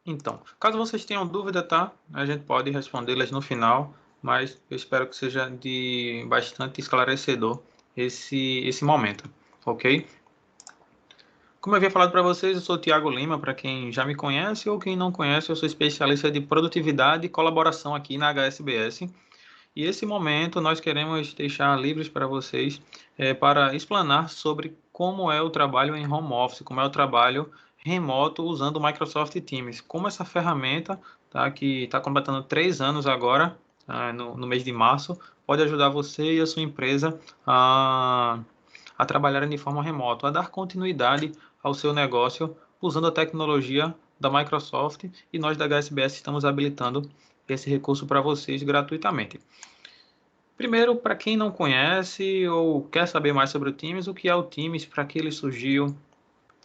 Então, caso vocês tenham dúvida, tá? A gente pode respondê-las no final, mas eu espero que seja de bastante esclarecedor esse momento, ok? Como eu havia falado para vocês, eu sou o Thiago Lima, para quem já me conhece ou quem não conhece, eu sou especialista de produtividade e colaboração aqui na HSBS. E esse momento nós queremos deixar livres para vocês para explanar sobre como é o trabalho em home office, como é o trabalho remoto usando o Microsoft Teams, como essa ferramenta, tá, que está completando 3 anos agora, no mês de março, pode ajudar você e a sua empresa a trabalharem de forma remota, a dar continuidade ao seu negócio usando a tecnologia da Microsoft, e nós da HSBS estamos habilitando esse recurso para vocês gratuitamente. Primeiro, para quem não conhece ou quer saber mais sobre o Teams, o que é o Teams, para que ele surgiu?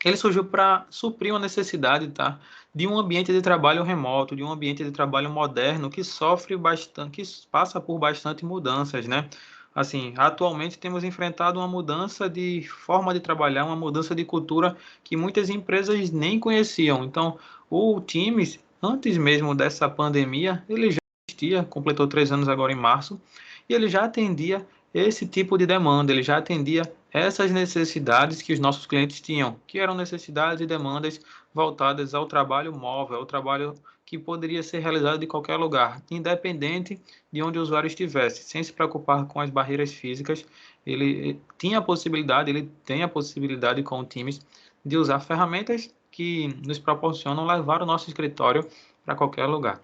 Ele surgiu para suprir uma necessidade, tá? De um ambiente de trabalho remoto, de um ambiente de trabalho moderno que sofre bastante, que passa por bastante mudanças, né? Assim, atualmente temos enfrentado uma mudança de forma de trabalhar, uma mudança de cultura que muitas empresas nem conheciam. Então, o Teams, antes mesmo dessa pandemia, ele já existia, completou 3 anos agora em março, e ele já atendia esse tipo de demanda, ele já atendia essas necessidades que os nossos clientes tinham, que eram necessidades e demandas voltadas ao trabalho móvel, ao trabalho que poderia ser realizado de qualquer lugar, independente de onde o usuário estivesse, sem se preocupar com as barreiras físicas. Ele tinha a possibilidade, ele tem a possibilidade com o Teams de usar ferramentas que nos proporcionam levar o nosso escritório para qualquer lugar.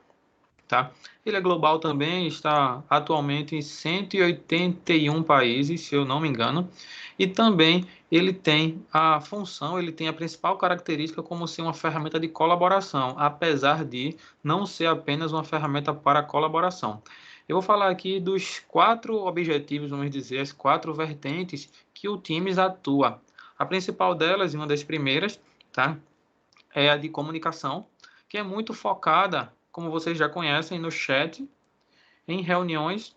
Tá? Ele é global também, está atualmente em 181 países, se eu não me engano, e também ele tem a função, ele tem a principal característica como ser uma ferramenta de colaboração, apesar de não ser apenas uma ferramenta para colaboração. Eu vou falar aqui dos 4 objetivos, vamos dizer, as 4 vertentes que o Teams atua. A principal delas, e uma das primeiras, tá? É a de comunicação, que é muito focada, como vocês já conhecem, no chat, em reuniões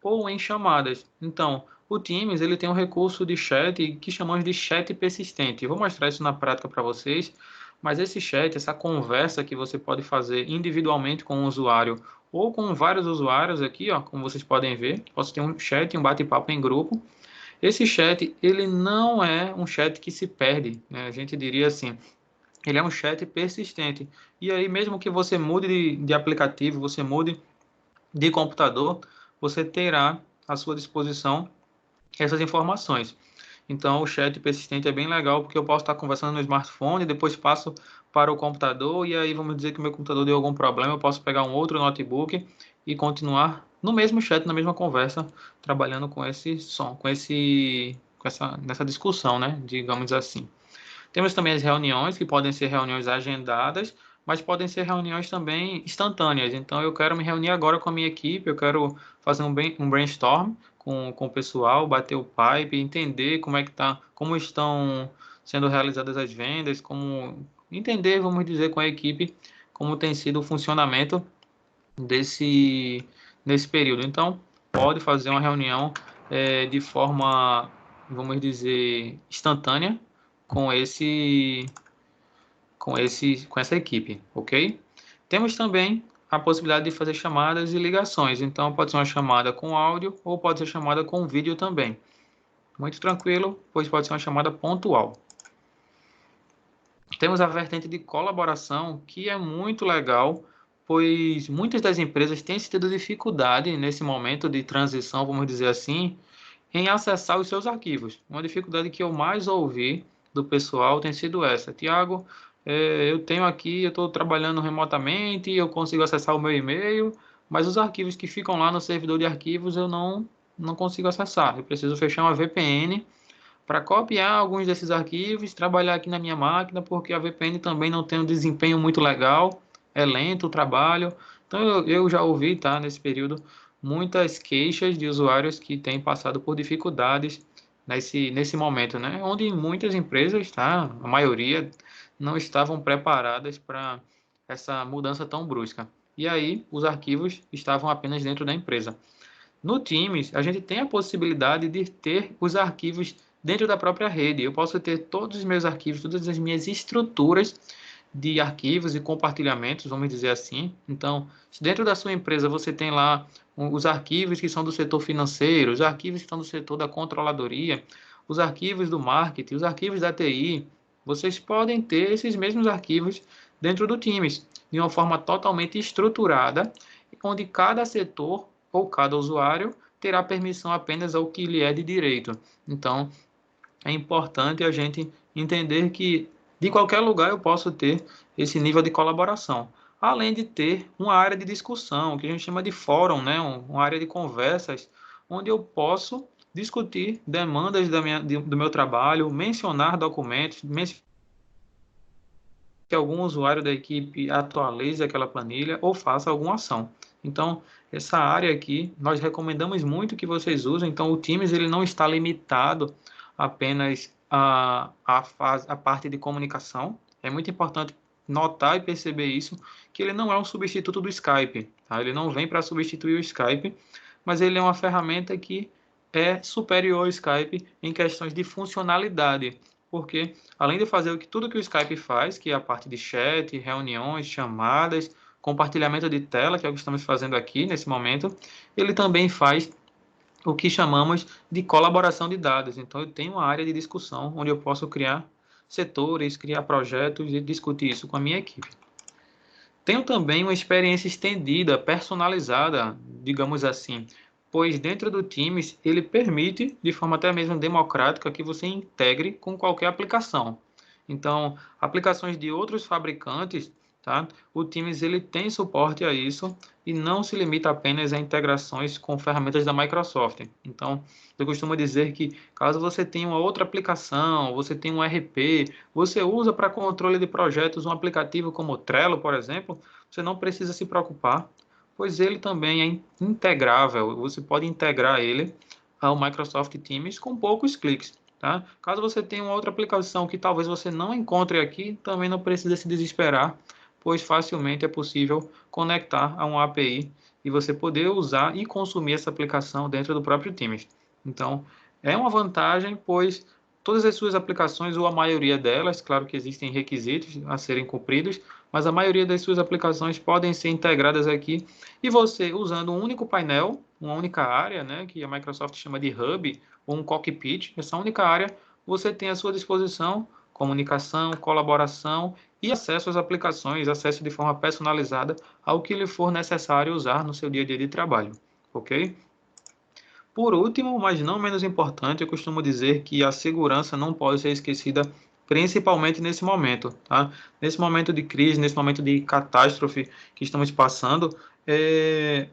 ou em chamadas. Então, o Teams ele tem um recurso de chat que chamamos de chat persistente. Eu vou mostrar isso na prática para vocês, mas esse chat, essa conversa que você pode fazer individualmente com o usuário ou com vários usuários aqui, ó, como vocês podem ver, posso ter um chat, um bate-papo em grupo. Esse chat, ele não é um chat que se perde, né? A gente diria assim, ele é um chat persistente. E aí, mesmo que você mude de aplicativo, você mude de computador, você terá à sua disposição essas informações. Então, o chat persistente é bem legal, porque eu posso estar conversando no smartphone, depois passo para o computador, e aí vamos dizer que o meu computador deu algum problema, eu posso pegar um outro notebook e continuar no mesmo chat, na mesma conversa, trabalhando com esse som, nessa discussão, né? Digamos assim. Temos também as reuniões, que podem ser reuniões agendadas, mas podem ser reuniões também instantâneas. Então, eu quero me reunir agora com a minha equipe, eu quero fazer um brainstorm com o pessoal, bater o pipe, entender como é que tá, como estão sendo realizadas as vendas, como entender, vamos dizer, com a equipe como tem sido o funcionamento desse nesse período. Então, pode fazer uma reunião de forma, vamos dizer, instantânea com com essa equipe, ok? Temos também a possibilidade de fazer chamadas e ligações. Então, pode ser uma chamada com áudio ou pode ser chamada com vídeo também. Muito tranquilo, pois pode ser uma chamada pontual. Temos a vertente de colaboração, que é muito legal, pois muitas das empresas têm tido dificuldade nesse momento de transição, vamos dizer assim, em acessar os seus arquivos. Uma dificuldade que eu mais ouvi do pessoal tem sido essa. Tiago, eu tenho aqui, eu estou trabalhando remotamente, eu consigo acessar o meu e-mail, mas os arquivos que ficam lá no servidor de arquivos eu não consigo acessar. Eu preciso fechar uma VPN para copiar alguns desses arquivos, trabalhar aqui na minha máquina, porque a VPN também não tem um desempenho muito legal, é lento o trabalho. Então eu já ouvi, tá, nesse período, muitas queixas de usuários que têm passado por dificuldades nesse momento, né? Onde muitas empresas, tá, a maioria, não estavam preparadas para essa mudança tão brusca. E aí os arquivos estavam apenas dentro da empresa. No Teams, a gente tem a possibilidade de ter os arquivos dentro da própria rede. Eu posso ter todos os meus arquivos, todas as minhas estruturas de arquivos e compartilhamentos, vamos dizer assim. Então, se dentro da sua empresa você tem lá os arquivos que são do setor financeiro, os arquivos que estão do setor da controladoria, os arquivos do marketing, os arquivos da TI, vocês podem ter esses mesmos arquivos dentro do Teams, de uma forma totalmente estruturada, onde cada setor ou cada usuário terá permissão apenas ao que lhe é de direito. Então, é importante a gente entender que de qualquer lugar eu posso ter esse nível de colaboração, além de ter uma área de discussão, que a gente chama de fórum, né? Uma área de conversas, onde eu posso discutir demandas do meu trabalho, mencionar documentos, que algum usuário da equipe atualize aquela planilha ou faça alguma ação. Então, essa área aqui, nós recomendamos muito que vocês usem. Então, o Teams ele não está limitado apenas a parte de comunicação. É muito importante notar e perceber isso, que ele não é um substituto do Skype. Tá? Ele não vem para substituir o Skype, mas ele é uma ferramenta que é superior ao Skype em questões de funcionalidade, porque além de fazer tudo que o Skype faz, que é a parte de chat, reuniões, chamadas, compartilhamento de tela, que é o que estamos fazendo aqui nesse momento, ele também faz o que chamamos de colaboração de dados. Então, eu tenho uma área de discussão onde eu posso criar setores, criar projetos e discutir isso com a minha equipe. Tenho também uma experiência estendida, personalizada, digamos assim, pois dentro do Teams ele permite, de forma até mesmo democrática, que você integre com qualquer aplicação. Então, aplicações de outros fabricantes, tá? O Teams ele tem suporte a isso e não se limita apenas a integrações com ferramentas da Microsoft. Então, eu costumo dizer que caso você tenha uma outra aplicação, você tem um RP, você usa para controle de projetos um aplicativo como o Trello, por exemplo, você não precisa se preocupar, pois ele também é integrável. Você pode integrar ele ao Microsoft Teams com poucos cliques. Tá? Caso você tenha uma outra aplicação que talvez você não encontre aqui, também não precisa se desesperar, pois facilmente é possível conectar a uma API e você poder usar e consumir essa aplicação dentro do próprio Teams. Então, é uma vantagem, pois todas as suas aplicações, ou a maioria delas, claro que existem requisitos a serem cumpridos, mas a maioria das suas aplicações podem ser integradas aqui e você, usando um único painel, uma única área, né, que a Microsoft chama de Hub, ou um cockpit, essa única área, você tem à sua disposição comunicação, colaboração e acesso às aplicações, acesso de forma personalizada ao que lhe for necessário usar no seu dia a dia de trabalho, ok? Por último, mas não menos importante, eu costumo dizer que a segurança não pode ser esquecida, principalmente nesse momento, tá? Nesse momento de crise, nesse momento de catástrofe que estamos passando,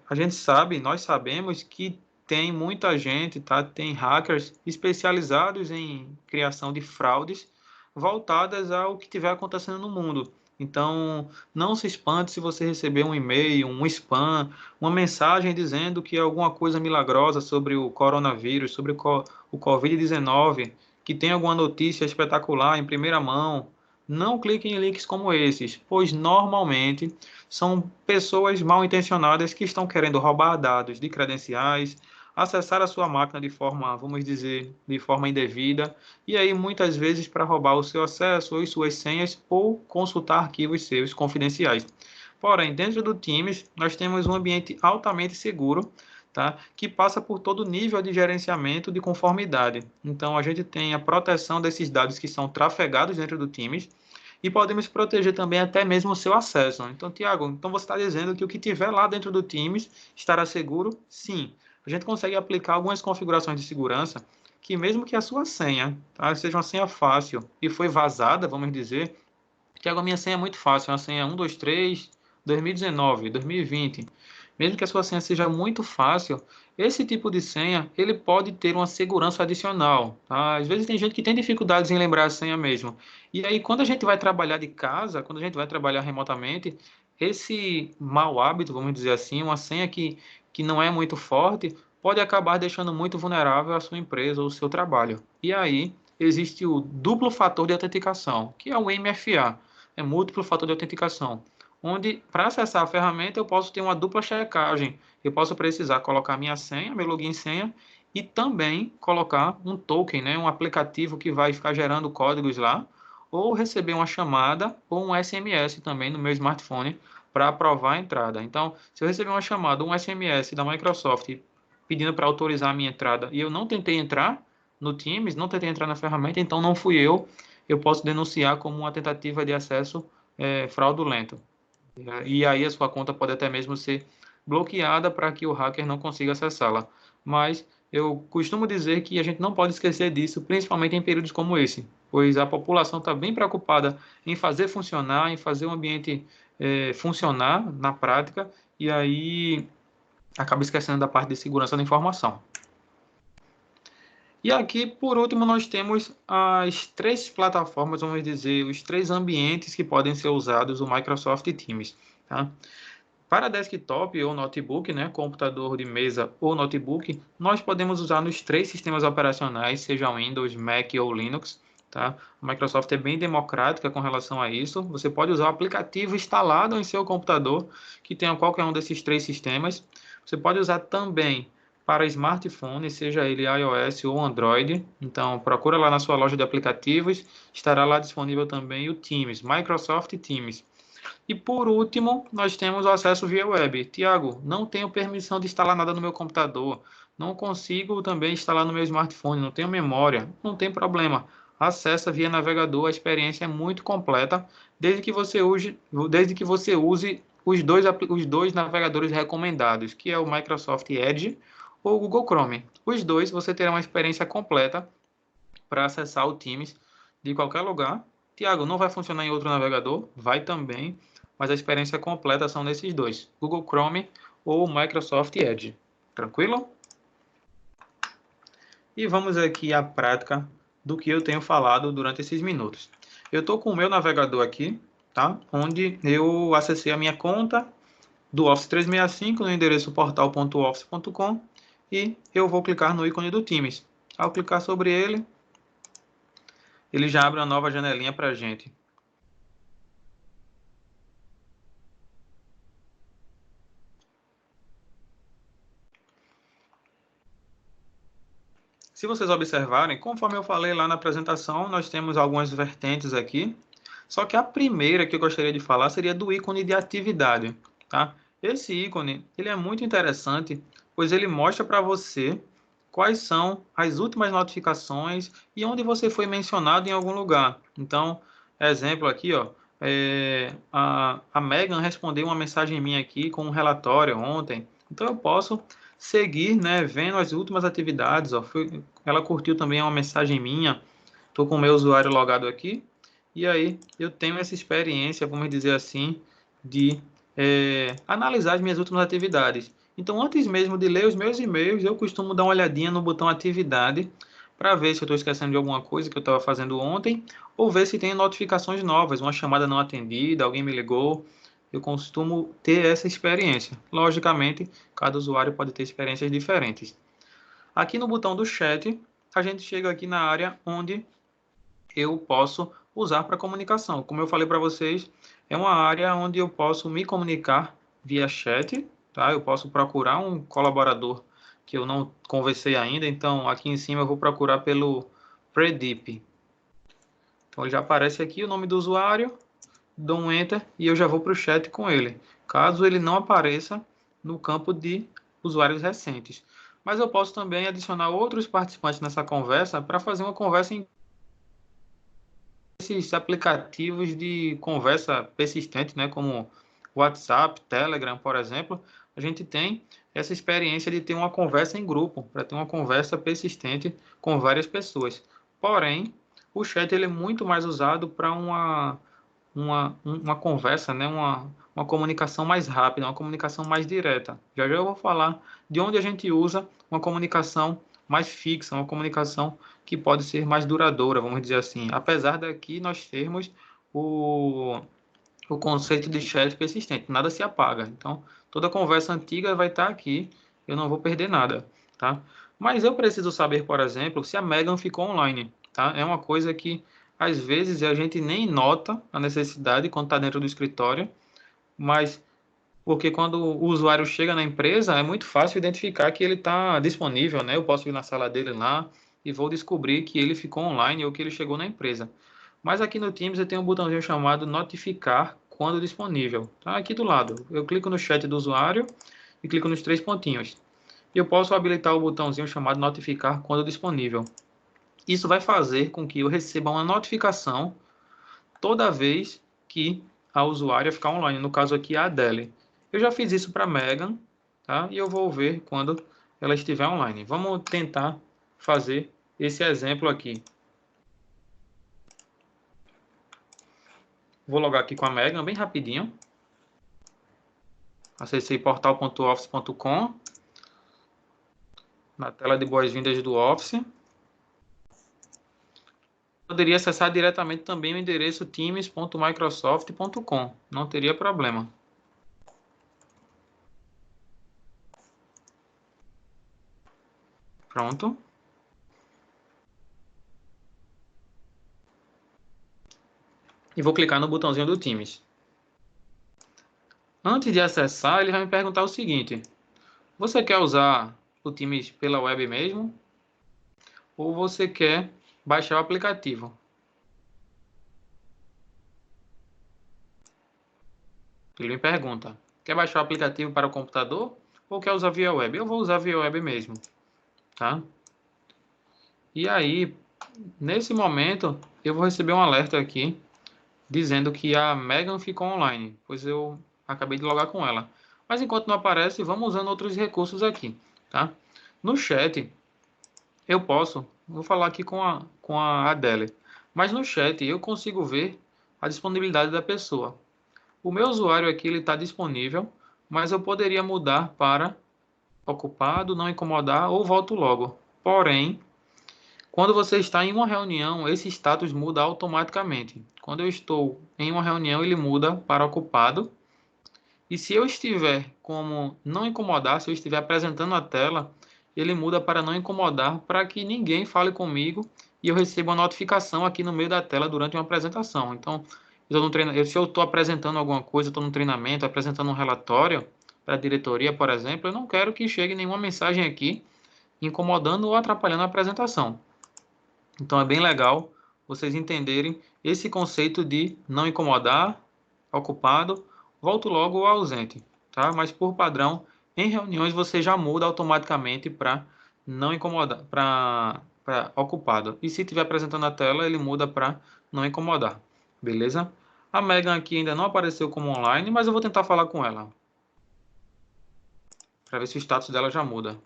a gente sabe, nós sabemos que tem muita gente, tá? Tem hackers especializados em criação de fraudes voltadas ao que estiver acontecendo no mundo. Então, não se espante se você receber um e-mail, um spam, uma mensagem dizendo que alguma coisa milagrosa sobre o coronavírus, sobre o Covid-19, que tem alguma notícia espetacular em primeira mão. Não clique em links como esses, pois normalmente são pessoas mal intencionadas que estão querendo roubar dados de credenciais, acessar a sua máquina de forma, vamos dizer, de forma indevida, e aí muitas vezes para roubar o seu acesso ou suas senhas ou consultar arquivos seus confidenciais. Porém, dentro do Teams, nós temos um ambiente altamente seguro, tá? Que passa por todo nível de gerenciamento de conformidade. Então, a gente tem a proteção desses dados que são trafegados dentro do Teams e podemos proteger também até mesmo o seu acesso. Então, Tiago, então você está dizendo que o que tiver lá dentro do Teams estará seguro? Sim. A gente consegue aplicar algumas configurações de segurança que mesmo que a sua senha, tá, seja uma senha fácil e foi vazada, vamos dizer, Tiago, a minha senha é muito fácil, é uma senha 123 2019, 2020. Mesmo que a sua senha seja muito fácil, esse tipo de senha, ele pode ter uma segurança adicional, tá? Às vezes tem gente que tem dificuldades em lembrar a senha mesmo. E aí, quando a gente vai trabalhar de casa, quando a gente vai trabalhar remotamente, esse mau hábito, vamos dizer assim, uma senha que não é muito forte, pode acabar deixando muito vulnerável a sua empresa ou o seu trabalho. E aí, existe o duplo fator de autenticação, que é o MFA, é múltiplo fator de autenticação, onde para acessar a ferramenta eu posso ter uma dupla checagem. Eu posso precisar colocar minha senha, meu login e senha, e também colocar um token, né, um aplicativo que vai ficar gerando códigos lá, ou receber uma chamada ou um SMS também no meu smartphone para aprovar a entrada. Então, se eu receber uma chamada ou um SMS da Microsoft pedindo para autorizar a minha entrada e eu não tentei entrar no Teams, não tentei entrar na ferramenta, então não fui eu posso denunciar como uma tentativa de acesso fraudulento. E aí a sua conta pode até mesmo ser bloqueada para que o hacker não consiga acessá-la. Mas eu costumo dizer que a gente não pode esquecer disso, principalmente em períodos como esse, pois a população está bem preocupada em fazer funcionar, em fazer o ambiente funcionar na prática, e aí acaba esquecendo da parte de segurança da informação. E aqui, por último, nós temos as três plataformas, vamos dizer, os três ambientes que podem ser usados no Microsoft Teams. Tá? Para desktop ou notebook, né, computador de mesa ou notebook, nós podemos usar nos três sistemas operacionais, seja Windows, Mac ou Linux. Tá? A Microsoft é bem democrática com relação a isso. Você pode usar o aplicativo instalado em seu computador, que tenha qualquer um desses três sistemas. Você pode usar também para smartphone, seja ele iOS ou Android. Então, procura lá na sua loja de aplicativos, estará lá disponível também o Teams, Microsoft Teams. E por último, nós temos o acesso via web. Tiago, não tenho permissão de instalar nada no meu computador. Não consigo também instalar no meu smartphone, não tenho memória. Não tem problema. Acessa via navegador, a experiência é muito completa, desde que você use os dois navegadores recomendados, que é o Microsoft Edge ou o Google Chrome. Os dois você terá uma experiência completa para acessar o Teams de qualquer lugar. Tiago, não vai funcionar em outro navegador? Vai também, mas a experiência completa são nesses dois, Google Chrome ou Microsoft Edge. Tranquilo? E vamos aqui à prática do que eu tenho falado durante esses minutos. Eu estou com o meu navegador aqui, tá? Onde eu acessei a minha conta do Office 365 no endereço portal.office.com e eu vou clicar no ícone do Teams. Ao clicar sobre ele já abre uma nova janelinha para a gente. Se vocês observarem, conforme eu falei lá na apresentação, nós temos algumas vertentes aqui. Só que a primeira que eu gostaria de falar seria do ícone de atividade. Tá? Esse ícone ele é muito interessante, pois ele mostra para você quais são as últimas notificações e onde você foi mencionado em algum lugar. Então, exemplo aqui, ó, a Megan respondeu uma mensagem minha aqui com um relatório ontem. Então, eu posso seguir, né, vendo as últimas atividades. Ó, ela curtiu também uma mensagem minha. Estou com o meu usuário logado aqui. E aí eu tenho essa experiência, vamos dizer assim, de analisar as minhas últimas atividades. Então, antes mesmo de ler os meus e-mails, eu costumo dar uma olhadinha no botão atividade para ver se eu estou esquecendo de alguma coisa que eu estava fazendo ontem, ou ver se tem notificações novas, uma chamada não atendida, alguém me ligou. Eu costumo ter essa experiência. Logicamente, cada usuário pode ter experiências diferentes. Aqui no botão do chat, a gente chega aqui na área onde eu posso usar para comunicação. Como eu falei para vocês, é uma área onde eu posso me comunicar via chat, tá? Eu posso procurar um colaborador que eu não conversei ainda, então aqui em cima eu vou procurar pelo Predip. Então já aparece aqui o nome do usuário, dou um enter e eu já vou para o chat com ele, caso ele não apareça no campo de usuários recentes. Mas eu posso também adicionar outros participantes nessa conversa para fazer uma conversa em esses aplicativos de conversa persistente, né, como WhatsApp, Telegram, por exemplo, a gente tem essa experiência de ter uma conversa em grupo, para ter uma conversa persistente com várias pessoas. Porém, o chat ele é muito mais usado para uma conversa, né, uma comunicação mais rápida, uma comunicação mais direta. Já já eu vou falar de onde a gente usa uma comunicação mais fixa, uma comunicação que pode ser mais duradoura, vamos dizer assim. Apesar daqui nós termos o conceito de chat persistente, nada se apaga. Então, toda conversa antiga vai estar aqui, eu não vou perder nada, tá? Mas eu preciso saber, por exemplo, se a Megan ficou online, tá? É uma coisa que às vezes a gente nem nota a necessidade quando está dentro do escritório, mas porque quando o usuário chega na empresa, é muito fácil identificar que ele está disponível, né? Eu posso ir na sala dele lá e vou descobrir que ele ficou online ou que ele chegou na empresa. Mas aqui no Teams eu tenho um botãozinho chamado notificar quando disponível. Tá aqui do lado. Eu clico no chat do usuário e clico nos 3 pontinhos. E eu posso habilitar o botãozinho chamado notificar quando disponível. Isso vai fazer com que eu receba uma notificação toda vez que a usuária ficar online. No caso aqui, a Adele. Eu já fiz isso para a Megan, tá? E eu vou ver quando ela estiver online. Vamos tentar fazer esse exemplo aqui. Vou logar aqui com a Megan bem rapidinho. Acessei portal.office.com. Na tela de boas-vindas do Office. Poderia acessar diretamente também o endereço teams.microsoft.com. Não teria problema. Pronto. E vou clicar no botãozinho do Teams. Antes de acessar, ele vai me perguntar o seguinte: você quer usar o Teams pela web mesmo? Ou você quer baixar o aplicativo? Ele me pergunta: quer baixar o aplicativo para o computador? Ou quer usar via web? Eu vou usar via web mesmo, tá? E aí, nesse momento, eu vou receber um alerta aqui dizendo que a Megan ficou online, pois eu acabei de logar com ela. Mas enquanto não aparece, vamos usando outros recursos aqui, tá? No chat, eu vou falar aqui com a Adele, mas no chat eu consigo ver a disponibilidade da pessoa. O meu usuário aqui ele está disponível, mas eu poderia mudar para ocupado, não incomodar ou volto logo. Porém, quando você está em uma reunião, esse status muda automaticamente. Quando eu estou em uma reunião, ele muda para ocupado. E se eu estiver como não incomodar, se eu estiver apresentando a tela, ele muda para não incomodar, para que ninguém fale comigo e eu receba uma notificação aqui no meio da tela durante uma apresentação. Então, se eu estou apresentando alguma coisa, estou no treinamento, apresentando um relatório para a diretoria, por exemplo, eu não quero que chegue nenhuma mensagem aqui incomodando ou atrapalhando a apresentação. Então é bem legal vocês entenderem esse conceito de não incomodar, ocupado, volto logo ou ausente, tá? Mas por padrão, em reuniões você já muda automaticamente para não incomodar, para ocupado. E se estiver apresentando a tela, ele muda para não incomodar, beleza? A Megan aqui ainda não apareceu como online, mas eu vou tentar falar com ela para ver se o status dela já muda.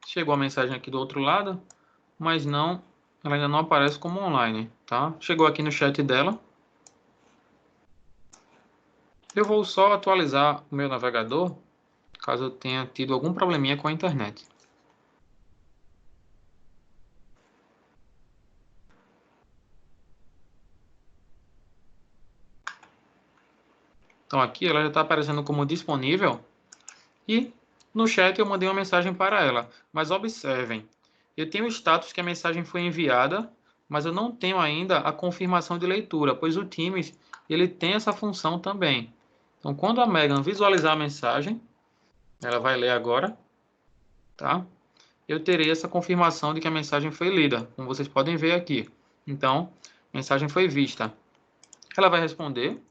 Chegou a mensagem aqui do outro lado, mas ela ainda não aparece como online, tá? Chegou aqui no chat dela. Eu vou só atualizar o meu navegador, caso eu tenha tido algum probleminha com a internet. Então aqui ela já está aparecendo como disponível e no chat eu mandei uma mensagem para ela. Mas observem, eu tenho o status que a mensagem foi enviada, mas eu não tenho ainda a confirmação de leitura, pois o Teams ele tem essa função também. Então quando a Megan visualizar a mensagem, ela vai ler agora, tá? Eu terei essa confirmação de que a mensagem foi lida, como vocês podem ver aqui. Então, a mensagem foi vista. Ela vai responder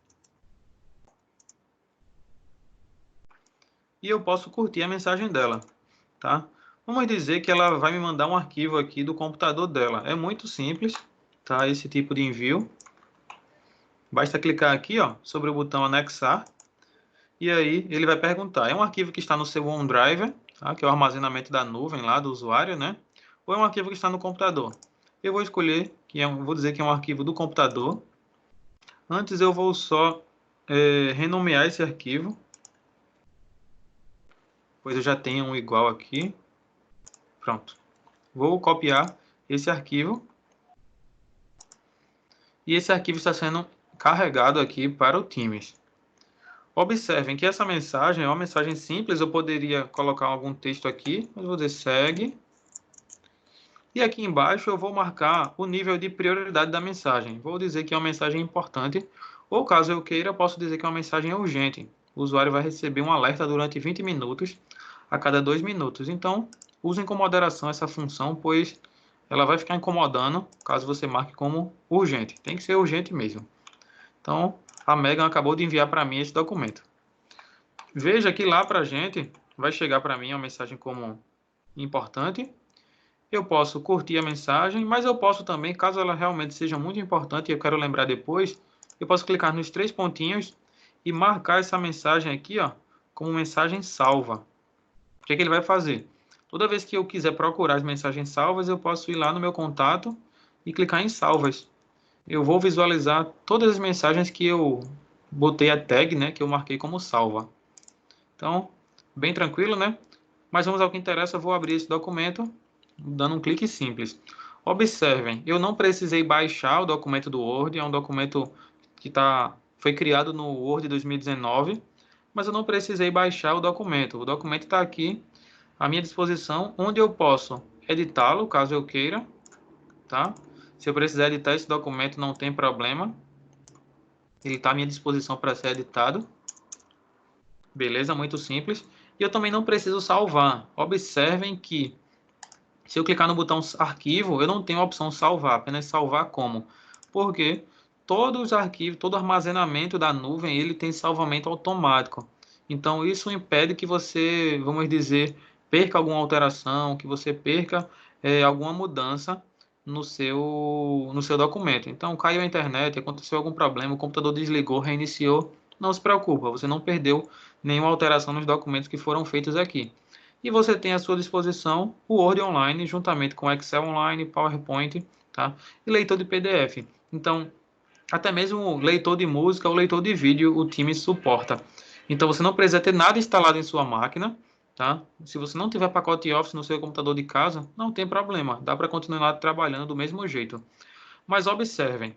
e eu posso curtir a mensagem dela, tá? Vamos dizer que ela vai me mandar um arquivo aqui do computador dela. É muito simples, tá? Esse tipo de envio. Basta clicar aqui, ó, sobre o botão anexar e aí ele vai perguntar: é um arquivo que está no seu OneDrive, tá? Que é o armazenamento da nuvem lá do usuário, né? Ou é um arquivo que está no computador? Eu vou escolher vou dizer que é um arquivo do computador. Antes eu vou só renomear esse arquivo, pois eu já tenho um igual aqui. Pronto. Vou copiar esse arquivo e esse arquivo está sendo carregado aqui para o Teams. Observem que essa mensagem é uma mensagem simples, eu poderia colocar algum texto aqui, mas vou dizer segue. E aqui embaixo eu vou marcar o nível de prioridade da mensagem. Vou dizer que é uma mensagem importante Ou caso eu queira, eu posso dizer que uma mensagem é urgente. O usuário vai receber um alerta durante 20 minutos a cada 2 minutos. Então, usem com moderação essa função, pois ela vai ficar incomodando caso você marque como urgente. Tem que ser urgente mesmo. Então, a Megan acabou de enviar para mim esse documento. Veja que lá para a gente vai chegar para mim uma mensagem como importante. Eu posso curtir a mensagem, mas eu posso também, caso ela realmente seja muito importante e eu quero lembrar depois, eu posso clicar nos 3 pontinhos e marcar essa mensagem aqui, ó, como mensagem salva. O que é que ele vai fazer? Toda vez que eu quiser procurar as mensagens salvas, eu posso ir lá no meu contato e clicar em salvas. Eu vou visualizar todas as mensagens que eu botei a tag, né, que eu marquei como salva. Então, bem tranquilo, né? Mas vamos ao que interessa, eu vou abrir esse documento dando um clique simples. Observem, eu não precisei baixar o documento do Word, é um documento que foi criado no Word 2019, mas eu não precisei baixar o documento. O documento está aqui à minha disposição, onde eu posso editá-lo, caso eu queira, tá? Se eu precisar editar esse documento, não tem problema. Ele está à minha disposição para ser editado. Beleza? Muito simples. E eu também não preciso salvar. Observem que se eu clicar no botão arquivo, eu não tenho a opção salvar, apenas salvar como. Porque todos os arquivos, todo armazenamento da nuvem, ele tem salvamento automático. Então isso impede que você, vamos dizer, perca alguma alteração, que você perca alguma mudança no seu documento. Então caiu a internet, aconteceu algum problema, o computador desligou, reiniciou, não se preocupa, você não perdeu nenhuma alteração nos documentos que foram feitos aqui. E você tem à sua disposição o Word Online, juntamente com Excel Online, PowerPoint, tá? E leitor de PDF. Então, até mesmo leitor de música ou leitor de vídeo o time suporta. Então, você não precisa ter nada instalado em sua máquina, tá? Se você não tiver pacote Office no seu computador de casa, não tem problema. Dá para continuar trabalhando do mesmo jeito. Mas observem,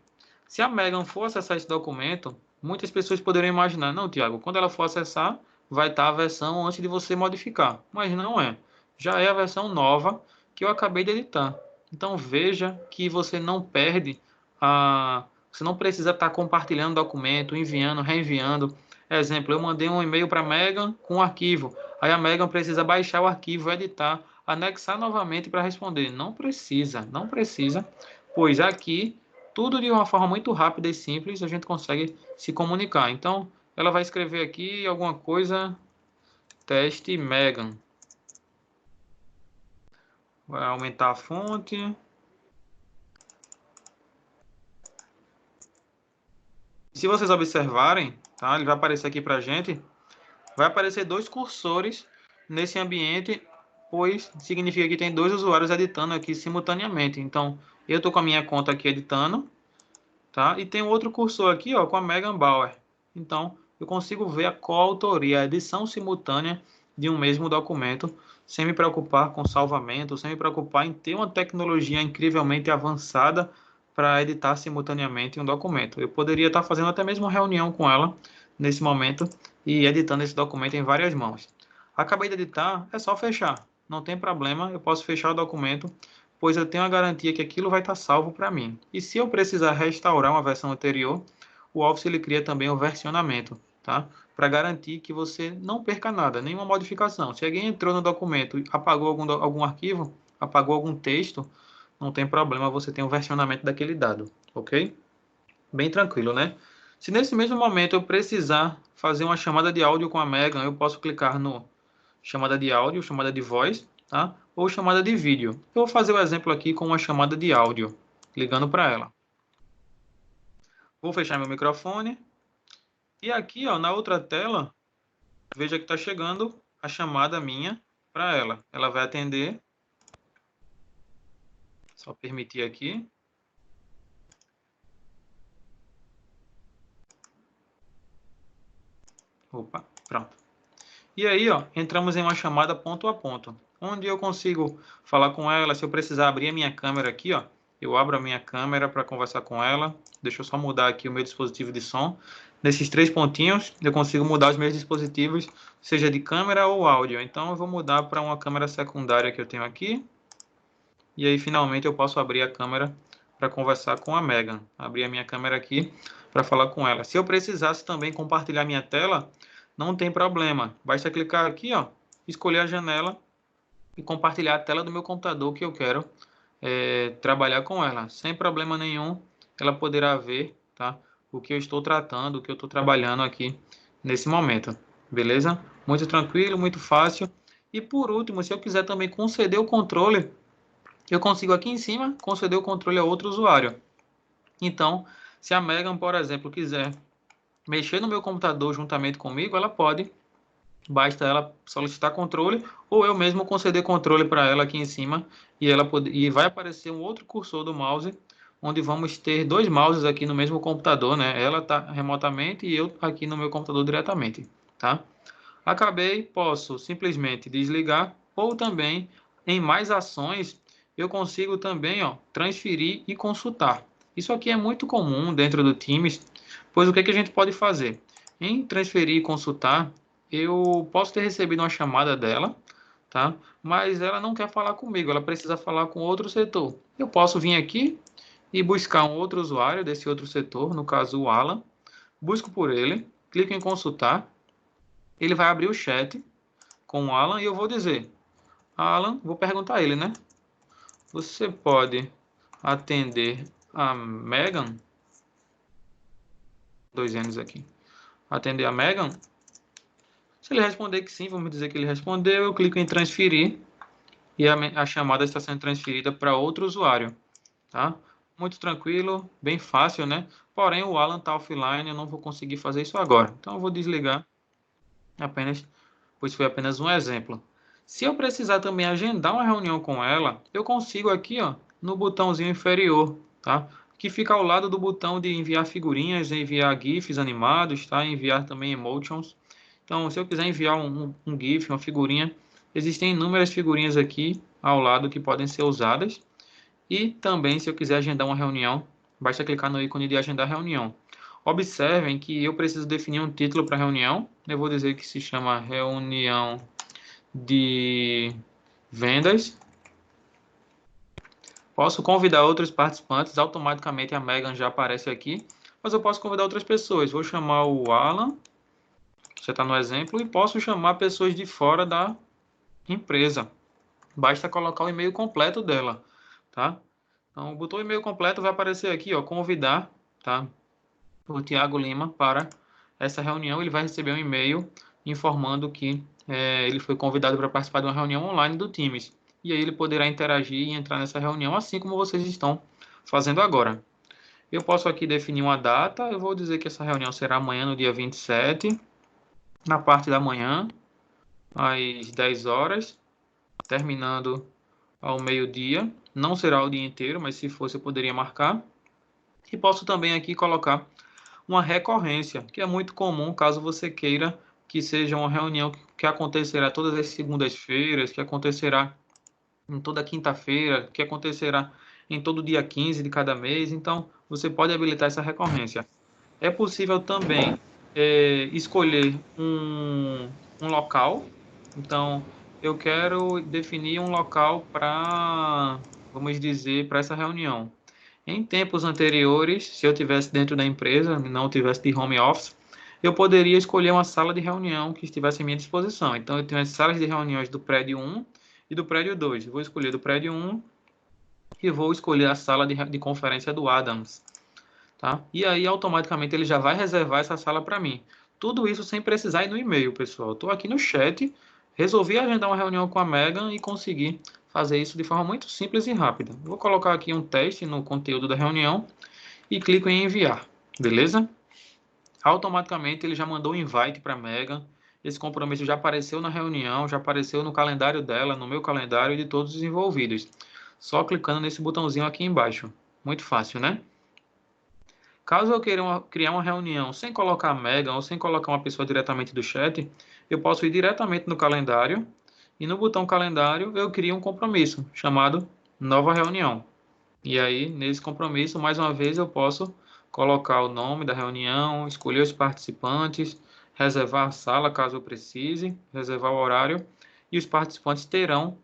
se a Megan for acessar esse documento, muitas pessoas poderiam imaginar, não, Tiago, quando ela for acessar, vai estar a versão antes de você modificar. Mas não é. Já é a versão nova que eu acabei de editar. Então veja que você não perde Você não precisa estar compartilhando documento, enviando, reenviando. Exemplo, eu mandei um e-mail para a Megan com um arquivo. Aí a Megan precisa baixar o arquivo, editar, anexar novamente para responder. Não precisa, não precisa, pois aqui tudo de uma forma muito rápida e simples a gente consegue se comunicar. Então, ela vai escrever aqui alguma coisa, teste Megan. Vai aumentar a fonte. Se vocês observarem, tá? Ele vai aparecer aqui para a gente. Vai aparecer 2 cursores nesse ambiente, pois significa que tem 2 usuários editando aqui simultaneamente. Então, eu estou com a minha conta aqui editando, tá? E tem outro cursor aqui, ó, com a Megan Bauer. Então, eu consigo ver a coautoria, a edição simultânea de um mesmo documento, sem me preocupar com salvamento, sem me preocupar em ter uma tecnologia incrivelmente avançada para editar simultaneamente um documento. Eu poderia estar fazendo até mesmo uma reunião com ela nesse momento e editando esse documento em várias mãos. Acabei de editar, é só fechar. Não tem problema, eu posso fechar o documento, pois eu tenho a garantia que aquilo vai estar salvo para mim. E se eu precisar restaurar uma versão anterior, o Office ele cria também o versionamento, tá? Para garantir que você não perca nada, nenhuma modificação. Se alguém entrou no documento e apagou algum arquivo, apagou algum texto, não tem problema, você tem o versionamento daquele dado, ok? Bem tranquilo, né? Se nesse mesmo momento eu precisar fazer uma chamada de áudio com a Megan, eu posso clicar no chamada de áudio, chamada de voz, tá? Ou chamada de vídeo. Eu vou fazer o exemplo aqui com uma chamada de áudio, ligando para ela. Vou fechar meu microfone. E aqui, ó, na outra tela, veja que está chegando a chamada minha para ela. Ela vai atender. Só permitir aqui. Opa, pronto. E aí, ó, entramos em uma chamada ponto a ponto, onde eu consigo falar com ela. Se eu precisar abrir a minha câmera aqui, ó, eu abro a minha câmera para conversar com ela. Deixa eu só mudar aqui o meu dispositivo de som. Nesses 3 pontinhos, eu consigo mudar os meus dispositivos, seja de câmera ou áudio. Então, eu vou mudar para uma câmera secundária que eu tenho aqui. E aí, finalmente, eu posso abrir a câmera para conversar com a Megan. Abrir a minha câmera aqui para falar com ela. Se eu precisasse também compartilhar minha tela, não tem problema. Basta clicar aqui, ó, escolher a janela e compartilhar a tela do meu computador que eu quero trabalhar com ela. Sem problema nenhum, ela poderá ver, tá, o que eu estou tratando, o que eu estou trabalhando aqui nesse momento. Beleza? Muito tranquilo, muito fácil. E por último, se eu quiser também conceder o controle, eu consigo aqui em cima conceder o controle a outro usuário. Então, se a Megan, por exemplo, quiser mexer no meu computador juntamente comigo, ela pode. Basta ela solicitar controle ou eu mesmo conceder controle para ela aqui em cima e vai aparecer um outro cursor do mouse, onde vamos ter dois mouses aqui no mesmo computador, né? Ela está remotamente e eu aqui no meu computador diretamente, tá? Acabei, posso simplesmente desligar ou também em mais ações eu consigo também, ó, transferir e consultar. Isso aqui é muito comum dentro do Teams, pois o que a gente pode fazer? Em transferir e consultar, eu posso ter recebido uma chamada dela, tá? Mas ela não quer falar comigo, ela precisa falar com outro setor. Eu posso vir aqui e buscar um outro usuário desse outro setor, no caso o Alan, busco por ele, clico em consultar, ele vai abrir o chat com o Alan e eu vou dizer, Alan, vou perguntar a ele, né? Você pode atender a Megan? Dois N's aqui. Atender a Megan? Se ele responder que sim, vamos dizer que ele respondeu, eu clico em transferir e a chamada está sendo transferida para outro usuário, tá? Muito tranquilo, bem fácil, né? Porém, o Alan está offline, eu não vou conseguir fazer isso agora. Então, eu vou desligar apenas, pois foi apenas um exemplo. Se eu precisar também agendar uma reunião com ela, eu consigo aqui, ó, no botãozinho inferior, tá? Que fica ao lado do botão de enviar figurinhas, enviar GIFs animados, tá? Enviar também emotions. Então, se eu quiser enviar um GIF, uma figurinha, existem inúmeras figurinhas aqui ao lado que podem ser usadas. E também, se eu quiser agendar uma reunião, basta clicar no ícone de agendar reunião. Observem que eu preciso definir um título para a reunião. Eu vou dizer que se chama reunião de vendas. Posso convidar outros participantes, automaticamente a Megan já aparece aqui, mas eu posso convidar outras pessoas. Vou chamar o Alan, que já está no exemplo, e posso chamar pessoas de fora da empresa. Basta colocar o e-mail completo dela, tá? Então, botou o e-mail completo, vai aparecer aqui, ó, convidar, tá? O Tiago Lima para essa reunião. Ele vai receber um e-mail informando que ele foi convidado para participar de uma reunião online do Teams. E aí ele poderá interagir e entrar nessa reunião, assim como vocês estão fazendo agora. Eu posso aqui definir uma data. Eu vou dizer que essa reunião será amanhã, no dia 27, na parte da manhã, às 10 horas, terminando ao meio-dia. Não será o dia inteiro, mas se fosse eu poderia marcar. E posso também aqui colocar uma recorrência, que é muito comum caso você queira que seja uma reunião que acontecerá todas as segundas-feiras, que acontecerá em toda quinta-feira, que acontecerá em todo dia 15 de cada mês. Então, você pode habilitar essa recorrência. É possível também escolher um local. Então, eu quero definir um local para, vamos dizer, para essa reunião. Em tempos anteriores, se eu tivesse dentro da empresa, não tivesse de home office, eu poderia escolher uma sala de reunião que estivesse à minha disposição. Então, eu tenho as salas de reuniões do prédio 1 e do prédio 2. Eu vou escolher do prédio 1 e vou escolher a sala de conferência do Adams, tá? E aí, automaticamente, ele já vai reservar essa sala para mim. Tudo isso sem precisar ir no e-mail, pessoal. Estou aqui no chat, resolvi agendar uma reunião com a Megan e consegui fazer isso de forma muito simples e rápida. Vou colocar aqui um teste no conteúdo da reunião e clico em enviar, beleza? Automaticamente ele já mandou o invite para a Megan. Esse compromisso já apareceu na reunião, já apareceu no calendário dela, no meu calendário e de todos os envolvidos. Só clicando nesse botãozinho aqui embaixo. Muito fácil, né? Caso eu queira criar uma reunião sem colocar a Megan ou sem colocar uma pessoa diretamente do chat, eu posso ir diretamente no calendário e no botão calendário eu crio um compromisso chamado nova reunião. E aí, nesse compromisso, mais uma vez, eu posso colocar o nome da reunião, escolher os participantes, reservar a sala caso eu precise, reservar o horário e os participantes terão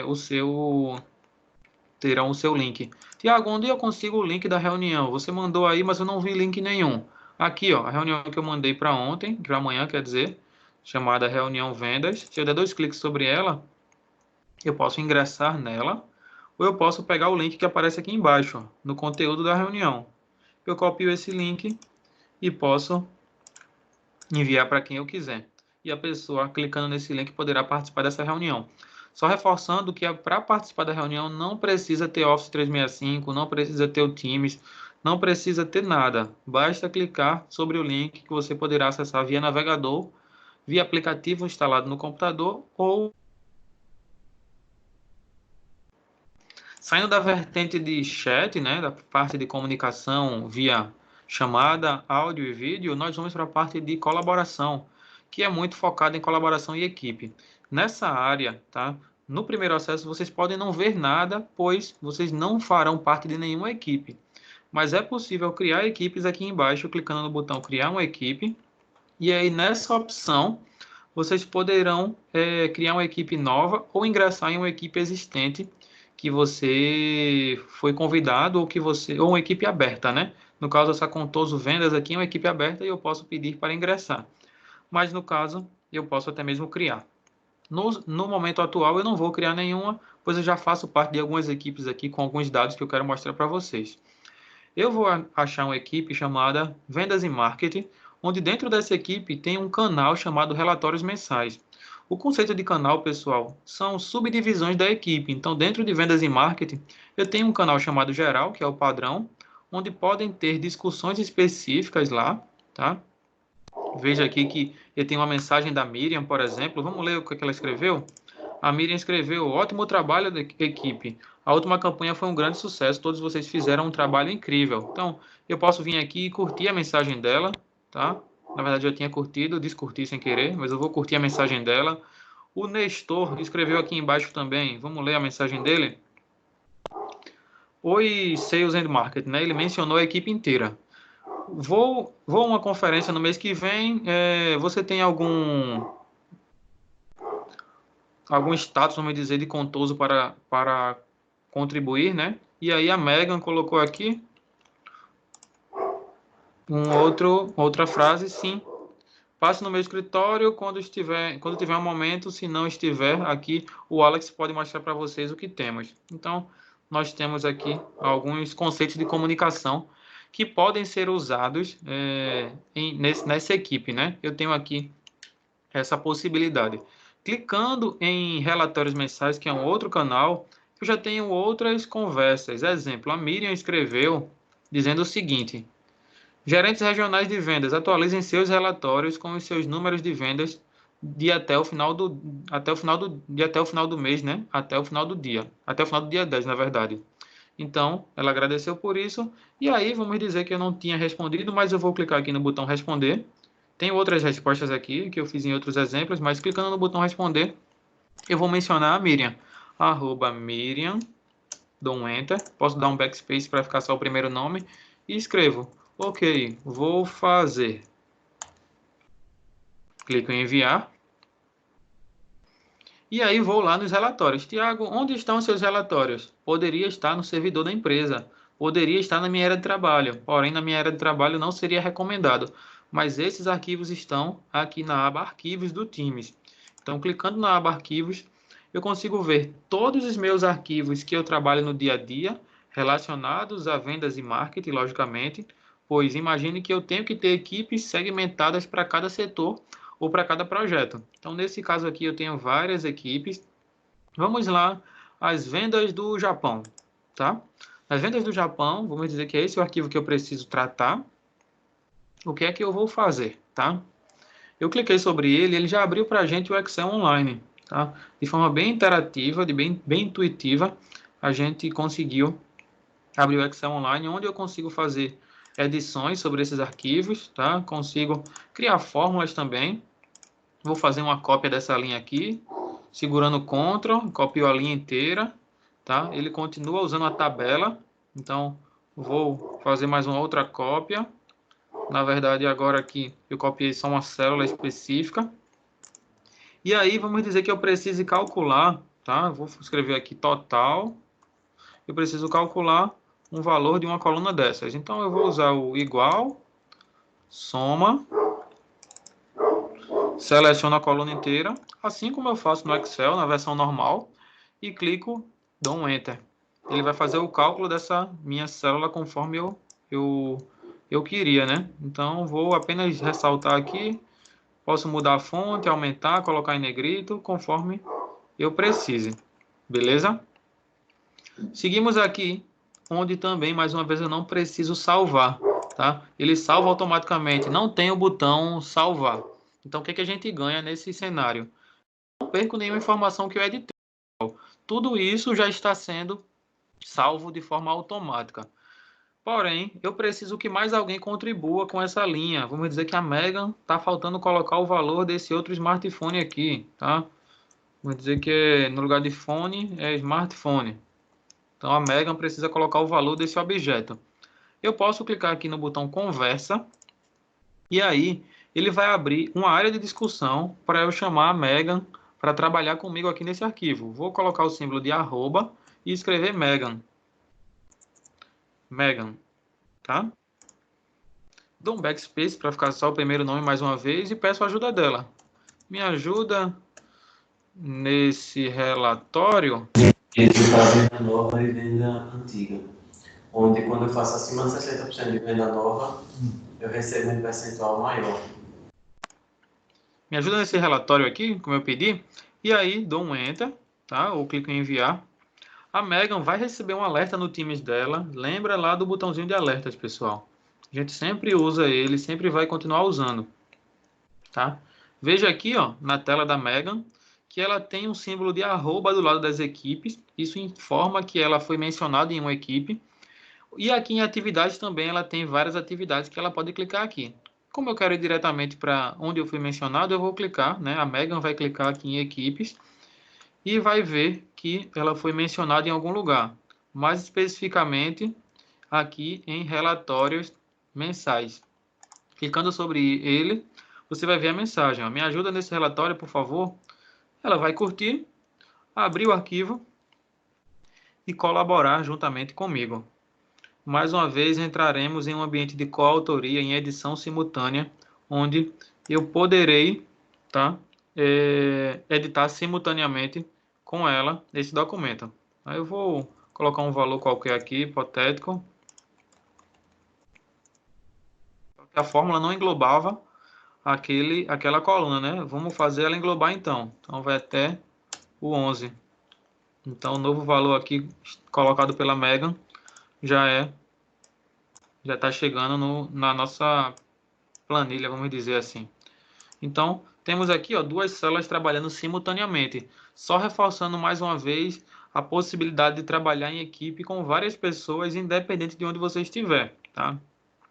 o seu link. Tiago, onde eu consigo o link da reunião? Você mandou aí, mas eu não vi link nenhum. Aqui, ó, a reunião que eu mandei para ontem, para amanhã, quer dizer, chamada reunião vendas. Se eu der 2 cliques sobre ela, eu posso ingressar nela, ou eu posso pegar o link que aparece aqui embaixo, ó, no conteúdo da reunião. Eu copio esse link e posso enviar para quem eu quiser. E a pessoa, clicando nesse link, poderá participar dessa reunião. Só reforçando que para participar da reunião não precisa ter Office 365, não precisa ter o Teams, não precisa ter nada. Basta clicar sobre o link que você poderá acessar via navegador, via aplicativo instalado no computador ou saindo da vertente de chat, né, da parte de comunicação via chamada, áudio e vídeo, nós vamos para a parte de colaboração, que é muito focada em colaboração e equipe. Nessa área, tá? No primeiro acesso vocês podem não ver nada, pois vocês não farão parte de nenhuma equipe. Mas é possível criar equipes aqui embaixo, clicando no botão criar uma equipe. E aí nessa opção, vocês poderão criar uma equipe nova ou ingressar em uma equipe existente que você foi convidado ou uma equipe aberta, né? No caso, essa Contoso Vendas aqui é uma equipe aberta e eu posso pedir para ingressar. Mas no caso, eu posso até mesmo criar. No momento atual, eu não vou criar nenhuma, pois eu já faço parte de algumas equipes aqui com alguns dados que eu quero mostrar para vocês. Eu vou achar uma equipe chamada Vendas e Marketing, onde dentro dessa equipe tem um canal chamado Relatórios Mensais. O conceito de canal, pessoal, são subdivisões da equipe. Então, dentro de Vendas e Marketing, eu tenho um canal chamado Geral, que é o padrão, onde podem ter discussões específicas lá, tá? Veja aqui que eu tenho uma mensagem da Miriam, por exemplo. Vamos ler o que ela escreveu? A Miriam escreveu: ótimo trabalho da equipe. A última campanha foi um grande sucesso. Todos vocês fizeram um trabalho incrível. Então, eu posso vir aqui e curtir a mensagem dela, tá? Na verdade, eu tinha curtido, descurti sem querer, mas eu vou curtir a mensagem dela. O Nestor escreveu aqui embaixo também. Vamos ler a mensagem dele? Oi, Sales and Marketing, né? Ele mencionou a equipe inteira. Vou a uma conferência no mês que vem. Você tem algum status, vamos dizer, de contoso para contribuir, né? E aí a Megan colocou aqui outra frase, sim. Passe no meu escritório quando tiver um momento. Se não estiver aqui, o Alex pode mostrar para vocês o que temos. Então, nós temos aqui alguns conceitos de comunicação que podem ser usados nessa equipe, né? Eu tenho aqui essa possibilidade. Clicando em relatórios mensais, que é um outro canal, eu já tenho outras conversas. Exemplo, a Miriam escreveu dizendo o seguinte: gerentes regionais de vendas, atualizem seus relatórios com os seus números de vendas até o final do mês, né? Até o final do dia, até o final do dia 10, na verdade. Então, ela agradeceu por isso. E aí, vamos dizer que eu não tinha respondido, mas eu vou clicar aqui no botão responder. Tem outras respostas aqui que eu fiz em outros exemplos, mas clicando no botão responder, eu vou mencionar a Miriam. @Miriam, dou um Enter, posso dar um backspace para ficar só o primeiro nome e escrevo: ok, vou fazer. Clico em enviar. E aí vou lá nos relatórios. Tiago, onde estão os seus relatórios? Poderia estar no servidor da empresa. Poderia estar na minha área de trabalho. Porém, na minha área de trabalho não seria recomendado. Mas esses arquivos estão aqui na aba Arquivos do Teams. Então, clicando na aba Arquivos, eu consigo ver todos os meus arquivos que eu trabalho no dia a dia, relacionados a vendas e marketing, logicamente, pois imagine que eu tenho que ter equipes segmentadas para cada setor ou para cada projeto. Então, nesse caso aqui, eu tenho várias equipes. Vamos lá, as vendas do Japão, tá? As vendas do Japão, vamos dizer que é esse o arquivo que eu preciso tratar. O que é que eu vou fazer, tá? Eu cliquei sobre ele, ele já abriu para a gente o Excel Online, tá? De forma bem interativa, bem intuitiva, a gente conseguiu abrir o Excel Online, onde eu consigo fazer edições sobre esses arquivos, tá? Consigo criar fórmulas também. Vou fazer uma cópia dessa linha aqui, segurando o Ctrl, copio a linha inteira, tá? Ele continua usando a tabela, então vou fazer mais uma outra cópia. Na verdade, agora aqui eu copiei só uma célula específica. E aí, vamos dizer que eu preciso calcular, tá? Vou escrever aqui total. Eu preciso calcular um valor de uma coluna dessas. Então, eu vou usar o igual soma, seleciono a coluna inteira, assim como eu faço no Excel, na versão normal, e clico, dou um Enter. Ele vai fazer o cálculo dessa minha célula conforme eu queria, né? Então, vou apenas ressaltar aqui, posso mudar a fonte, aumentar, colocar em negrito, conforme eu precise. Beleza? Seguimos aqui, onde também, mais uma vez, eu não preciso salvar, tá? Ele salva automaticamente, não tem o botão salvar. Então, o que a gente ganha nesse cenário? Não perco nenhuma informação que eu editei. Tudo isso já está sendo salvo de forma automática. Porém, eu preciso que mais alguém contribua com essa linha. Vamos dizer que a Megan está faltando colocar o valor desse outro smartphone aqui, tá? Vamos dizer que no lugar de fone é smartphone. Então, a Megan precisa colocar o valor desse objeto. Eu posso clicar aqui no botão conversa e aí ele vai abrir uma área de discussão para eu chamar a Megan para trabalhar comigo aqui nesse arquivo. Vou colocar o símbolo de arroba e escrever Megan. Megan, tá? Dou um backspace para ficar só o primeiro nome mais uma vez e peço a ajuda dela. Me ajuda nesse relatório. Entre a venda nova e venda antiga, onde quando eu faço acima de 60% de venda nova, eu recebo um percentual maior. Me ajuda nesse relatório aqui, como eu pedi, e aí dou um Enter, tá? Ou clico em enviar. A Megan vai receber um alerta no Teams dela. Lembra lá do botãozinho de alertas, pessoal. A gente sempre usa ele, sempre vai continuar usando, tá? Veja aqui, ó, na tela da Megan, que ela tem um símbolo de arroba do lado das equipes. Isso informa que ela foi mencionada em uma equipe. E aqui em atividades também ela tem várias atividades que ela pode clicar aqui. Como eu quero ir diretamente para onde eu fui mencionado, eu vou clicar, né? A Megan vai clicar aqui em equipes e vai ver que ela foi mencionada em algum lugar. Mais especificamente aqui em relatórios mensais. Clicando sobre ele, você vai ver a mensagem. Ó, me ajuda nesse relatório, por favor. Ela vai curtir, abrir o arquivo e colaborar juntamente comigo. Mais uma vez, entraremos em um ambiente de coautoria em edição simultânea, onde eu poderei, tá, editar simultaneamente com ela esse documento. Aí eu vou colocar um valor qualquer aqui, hipotético. A fórmula não englobava aquela coluna, né? Vamos fazer ela englobar então. Então vai até o 11. Então o novo valor aqui colocado pela Megan já está chegando na nossa planilha, vamos dizer assim. Então, temos aqui ó, duas células trabalhando simultaneamente, só reforçando mais uma vez a possibilidade de trabalhar em equipe com várias pessoas, independente de onde você estiver, tá?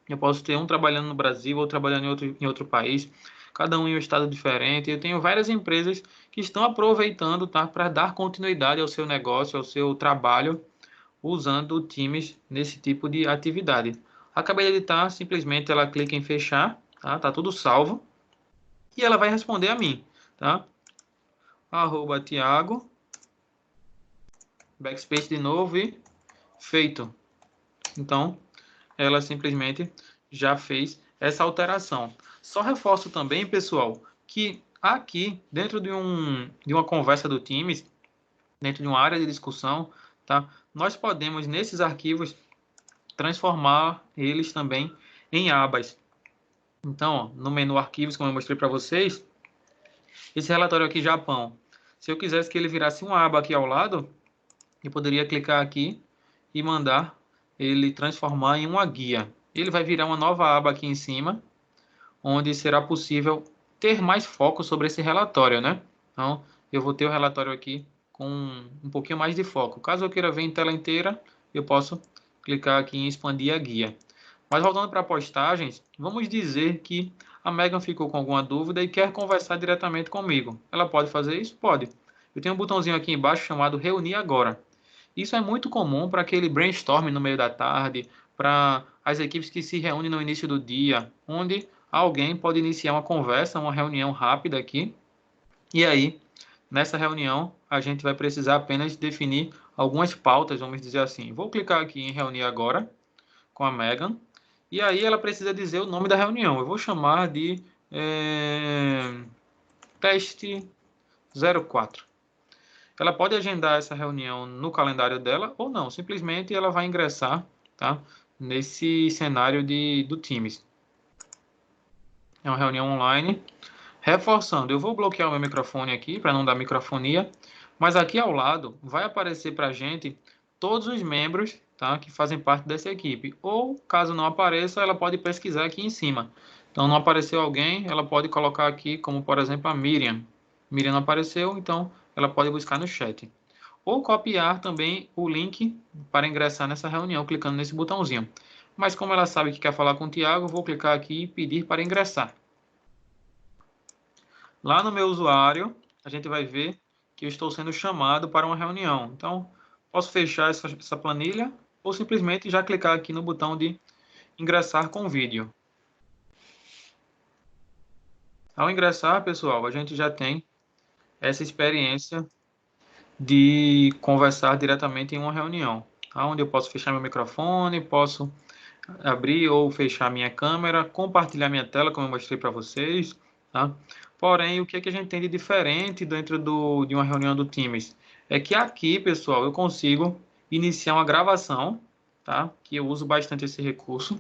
Eu posso ter um trabalhando no Brasil, outro trabalhando em outro país, cada um em um estado diferente. Eu tenho várias empresas que estão aproveitando, tá, para dar continuidade ao seu negócio, ao seu trabalho, usando times nesse tipo de atividade. Acabei de editar, simplesmente ela clica em fechar, tá tudo salvo. E ela vai responder a mim, tá? @Thiago, backspace de novo e feito. Então, ela simplesmente já fez essa alteração. Só reforço também, pessoal, que aqui, dentro de uma conversa do Teams, dentro de uma área de discussão, tá? Nós podemos, nesses arquivos, transformar eles também em abas. Então, ó, no menu arquivos, como eu mostrei para vocês, esse relatório aqui, Japão, se eu quisesse que ele virasse uma aba aqui ao lado, eu poderia clicar aqui e mandar ele transformar em uma guia. Ele vai virar uma nova aba aqui em cima, onde será possível ter mais foco sobre esse relatório, né? Então, eu vou ter o relatório aqui com um pouquinho mais de foco. Caso eu queira ver em tela inteira, eu posso clicar aqui em expandir a guia. Mas voltando para postagens, vamos dizer que a Megan ficou com alguma dúvida e quer conversar diretamente comigo. Ela pode fazer isso? Pode. Eu tenho um botãozinho aqui embaixo chamado Reunir Agora. Isso é muito comum para aquele brainstorm no meio da tarde, para as equipes que se reúnem no início do dia, onde alguém pode iniciar uma conversa, uma reunião rápida aqui. E aí, nessa reunião, a gente vai precisar apenas definir algumas pautas, vamos dizer assim. Vou clicar aqui em Reunir Agora, com a Megan. E aí ela precisa dizer o nome da reunião. Eu vou chamar de teste 04. Ela pode agendar essa reunião no calendário dela ou não. Simplesmente ela vai ingressar, tá, nesse cenário do Teams. É uma reunião online. Reforçando, eu vou bloquear o meu microfone aqui para não dar microfonia, mas aqui ao lado vai aparecer para a gente todos os membros, tá, que fazem parte dessa equipe. Ou, caso não apareça, ela pode pesquisar aqui em cima. Então, não apareceu alguém, ela pode colocar aqui, como por exemplo a Miriam. Miriam não apareceu, então ela pode buscar no chat. Ou copiar também o link para ingressar nessa reunião, clicando nesse botãozinho. Mas como ela sabe que quer falar com o Tiago, eu vou clicar aqui e pedir para ingressar. Lá no meu usuário, a gente vai ver que eu estou sendo chamado para uma reunião. Então, posso fechar essa planilha ou simplesmente já clicar aqui no botão de ingressar com vídeo. Ao ingressar, pessoal, a gente já tem essa experiência de conversar diretamente em uma reunião, onde eu posso fechar meu microfone, posso abrir ou fechar minha câmera, compartilhar minha tela, como eu mostrei para vocês, tá? Porém, o que é que a gente tem de diferente dentro de uma reunião do Teams? É que aqui, pessoal, eu consigo iniciar uma gravação, tá? Que eu uso bastante esse recurso.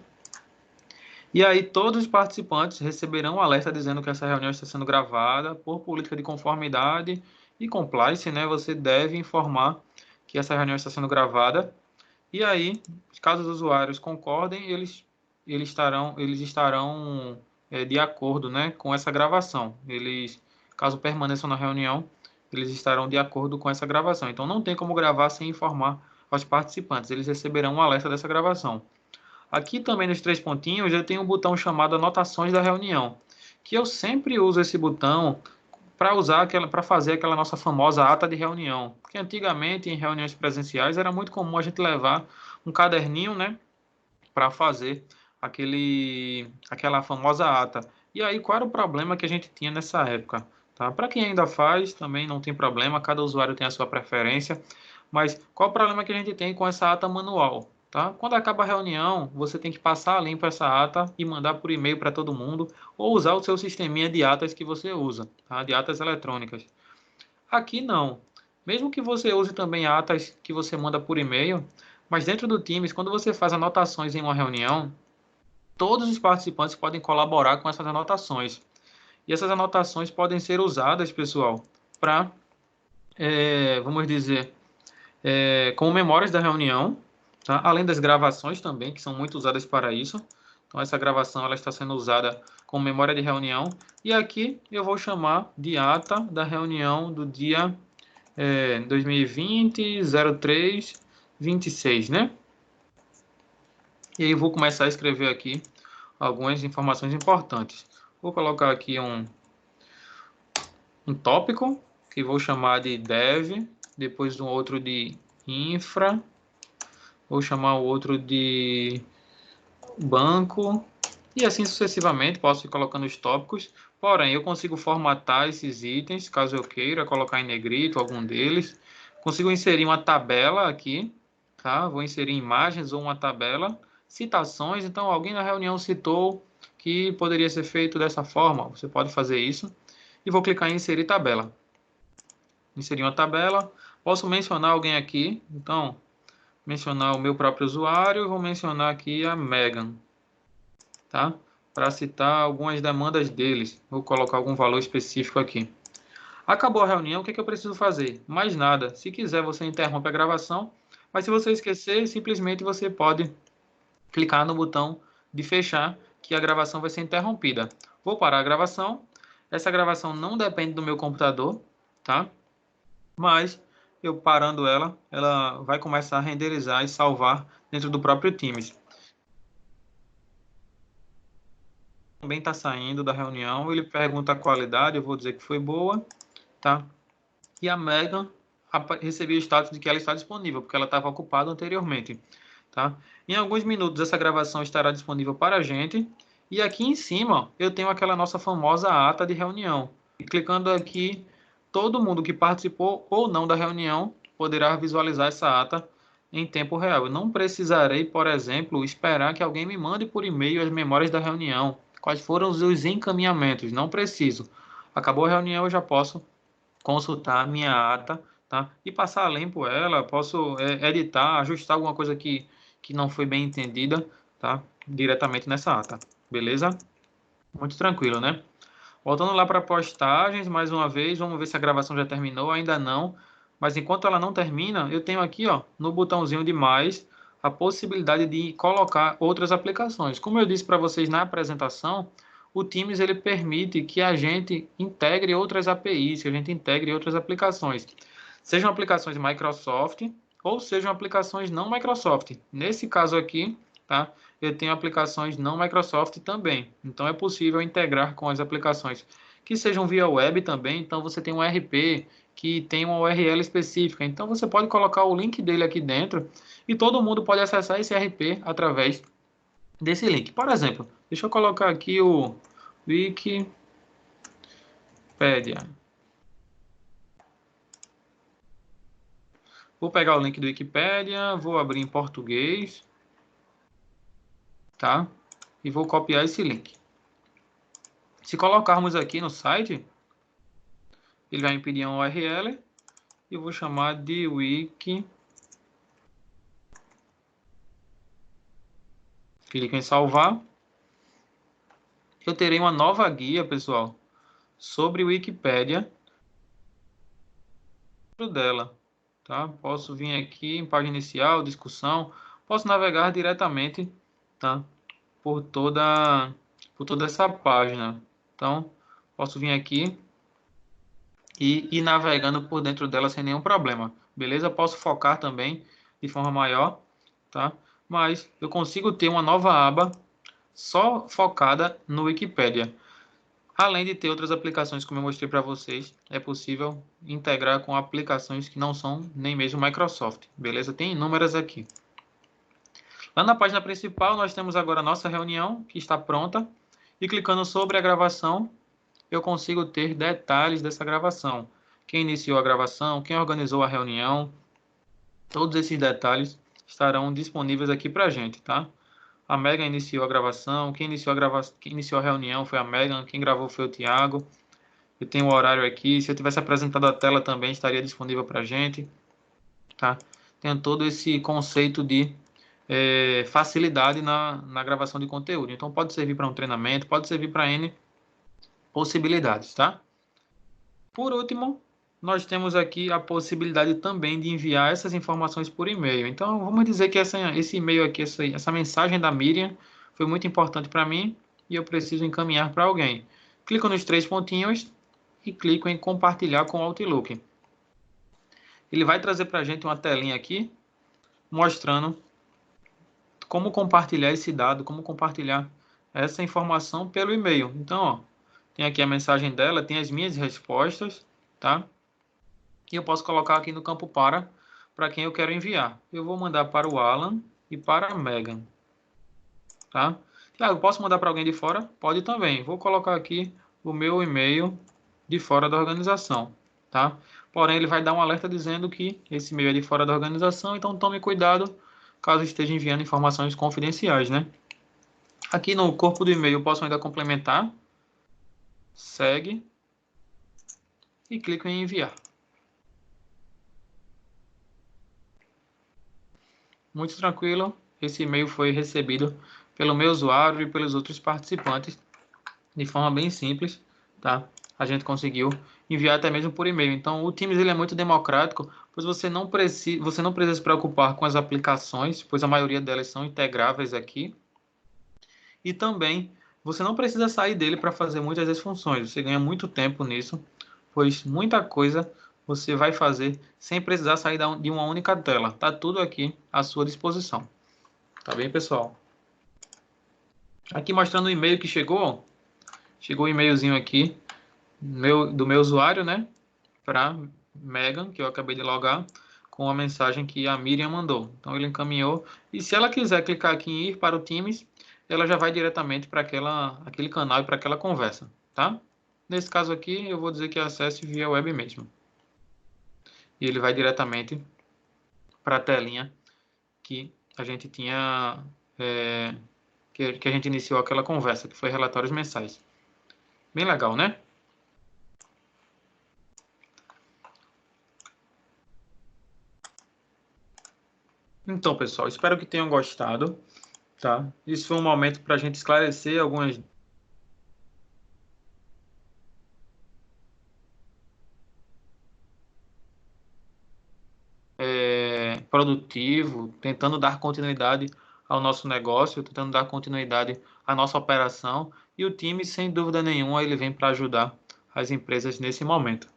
E aí todos os participantes receberão um alerta dizendo que essa reunião está sendo gravada por política de conformidade e compliance, né? Você deve informar que essa reunião está sendo gravada. E aí, caso os usuários concordem, eles estarão de acordo, né, com essa gravação. Caso permaneçam na reunião, eles estarão de acordo com essa gravação. Então, não tem como gravar sem informar aos participantes. Eles receberão um alerta dessa gravação. Aqui também nos três pontinhos, eu tenho um botão chamado Anotações da Reunião, que eu sempre uso esse botão para fazer aquela nossa famosa ata de reunião. Porque antigamente, em reuniões presenciais, era muito comum a gente levar um caderninho, né, para fazer aquela famosa ata. E aí, qual era o problema que a gente tinha nessa época? Tá? Para quem ainda faz, também não tem problema, cada usuário tem a sua preferência. Mas qual o problema que a gente tem com essa ata manual? Tá? Quando acaba a reunião, você tem que passar a limpo essa ata e mandar por e-mail para todo mundo, ou usar o seu sisteminha de atas que você usa, tá? De atas eletrônicas. Aqui não. Mesmo que você use também atas que você manda por e-mail, mas dentro do Teams, quando você faz anotações em uma reunião, todos os participantes podem colaborar com essas anotações. E essas anotações podem ser usadas, pessoal, para, vamos dizer, como memórias da reunião, tá? Além das gravações também, que são muito usadas para isso. Então, essa gravação ela está sendo usada como memória de reunião. E aqui eu vou chamar de ata da reunião do dia 2020, 03, 26, né? E aí vou começar a escrever aqui algumas informações importantes. Vou colocar aqui um tópico, que vou chamar de dev, depois um outro de infra, vou chamar o outro de banco, e assim sucessivamente, posso ir colocando os tópicos, porém eu consigo formatar esses itens, caso eu queira, colocar em negrito algum deles, consigo inserir uma tabela aqui, tá? Vou inserir imagens ou uma tabela, citações, então alguém na reunião citou que poderia ser feito dessa forma, você pode fazer isso, e vou clicar em inserir tabela. Inserir uma tabela, posso mencionar alguém aqui, então, mencionar o meu próprio usuário, vou mencionar aqui a Megan, tá? Para citar algumas demandas deles, vou colocar algum valor específico aqui. Acabou a reunião, o que é que eu preciso fazer? Mais nada. Se quiser, você interrompe a gravação, mas se você esquecer, simplesmente você pode clicar no botão de fechar, que a gravação vai ser interrompida. Vou parar a gravação. Essa gravação não depende do meu computador, tá? Mas eu parando ela vai começar a renderizar e salvar dentro do próprio Teams. Também está saindo da reunião, ele pergunta a qualidade, eu vou dizer que foi boa, tá? E a Megan recebeu o status de que ela está disponível, porque ela estava ocupada anteriormente, tá? Em alguns minutos essa gravação estará disponível para a gente, e aqui em cima eu tenho aquela nossa famosa ata de reunião. E clicando aqui, todo mundo que participou ou não da reunião poderá visualizar essa ata em tempo real. Eu não precisarei, por exemplo, esperar que alguém me mande por e-mail as memórias da reunião. Quais foram os encaminhamentos? Não preciso. Acabou a reunião, eu já posso consultar a minha ata, tá? E passar a limpo ela, posso editar, ajustar alguma coisa que não foi bem entendida, tá? Diretamente nessa ata, beleza? Muito tranquilo, né? Voltando lá para postagens, mais uma vez, vamos ver se a gravação já terminou, ainda não. Mas enquanto ela não termina, eu tenho aqui, ó, no botãozinho de mais, a possibilidade de colocar outras aplicações. Como eu disse para vocês na apresentação, o Teams ele permite que a gente integre outras APIs, que a gente integre outras aplicações. Sejam aplicações Microsoft ou sejam aplicações não Microsoft. Nesse caso aqui, tá? Eu tenho aplicações não Microsoft também. Então é possível integrar com as aplicações que sejam via web também. Então você tem um RP que tem uma URL específica. Então você pode colocar o link dele aqui dentro e todo mundo pode acessar esse RP através desse link. Por exemplo, deixa eu colocar aqui o Wikipedia. Vou pegar o link do Wikipedia, vou abrir em português, tá? E vou copiar esse link. Se colocarmos aqui no site, ele vai me pedir uma URL e eu vou chamar de wiki. Clico em salvar. Eu terei uma nova guia, pessoal, sobre Wikipédia dela, tá? Posso vir aqui em página inicial, discussão, posso navegar diretamente, tá? Por toda essa página. Então, posso vir aqui e ir navegando por dentro dela sem nenhum problema. Beleza? Posso focar também de forma maior, tá? Mas eu consigo ter uma nova aba só focada no Wikipedia. Além de ter outras aplicações, como eu mostrei para vocês, é possível integrar com aplicações que não são nem mesmo Microsoft. Beleza? Tem inúmeras aqui. Lá na página principal, nós temos agora a nossa reunião, que está pronta. E clicando sobre a gravação, eu consigo ter detalhes dessa gravação. Quem iniciou a gravação, quem organizou a reunião, todos esses detalhes estarão disponíveis aqui para a gente, tá? A Megan iniciou a gravação, quem iniciou a reunião foi a Megan, quem gravou foi o Thiago. Eu tenho o horário aqui, se eu tivesse apresentado a tela também estaria disponível para a gente, tá? Tenho todo esse conceito de facilidade na gravação de conteúdo. Então pode servir para um treinamento, pode servir para N possibilidades, tá? Por último, nós temos aqui a possibilidade também de enviar essas informações por e-mail. Então, vamos dizer que esse e-mail aqui, essa mensagem da Miriam foi muito importante para mim e eu preciso encaminhar para alguém. Clico nos três pontinhos e clico em compartilhar com o Outlook. Ele vai trazer para a gente uma telinha aqui mostrando como compartilhar esse dado, como compartilhar essa informação pelo e-mail. Então, ó, tem aqui a mensagem dela, tem as minhas respostas, tá? E eu posso colocar aqui no campo para quem eu quero enviar. Eu vou mandar para o Alan e para a Megan, tá? Tiago, posso mandar para alguém de fora? Pode também. Vou colocar aqui o meu e-mail de fora da organização, tá? Porém, ele vai dar um alerta dizendo que esse e-mail é de fora da organização, então tome cuidado caso esteja enviando informações confidenciais, né? Aqui no corpo do e-mail eu posso ainda complementar, segue e clico em enviar. Muito tranquilo, esse e-mail foi recebido pelo meu usuário e pelos outros participantes de forma bem simples, tá? A gente conseguiu enviar até mesmo por e-mail. Então, o Teams ele é muito democrático, pois você não precisa se preocupar com as aplicações, pois a maioria delas são integráveis aqui. E também, você não precisa sair dele para fazer muitas das funções. Você ganha muito tempo nisso, pois muita coisa você vai fazer sem precisar sair de uma única tela. Tá tudo aqui à sua disposição. Tá bem, pessoal? Aqui mostrando o e-mail que chegou. Chegou o e-mailzinho aqui do meu usuário, né? Para Megan, que eu acabei de logar, com a mensagem que a Miriam mandou. Então ele encaminhou. E se ela quiser clicar aqui em ir para o Teams, ela já vai diretamente para aquele canal e para aquela conversa, tá? Nesse caso aqui, eu vou dizer que acesse via web mesmo. E ele vai diretamente para a telinha que a gente tinha, que a gente iniciou aquela conversa, que foi relatórios mensais. Bem legal, né? Então, pessoal, espero que tenham gostado, tá? Isso foi um momento para a gente esclarecer algumas produtivo, tentando dar continuidade ao nosso negócio, tentando dar continuidade à nossa operação, e o time, sem dúvida nenhuma, ele vem para ajudar as empresas nesse momento.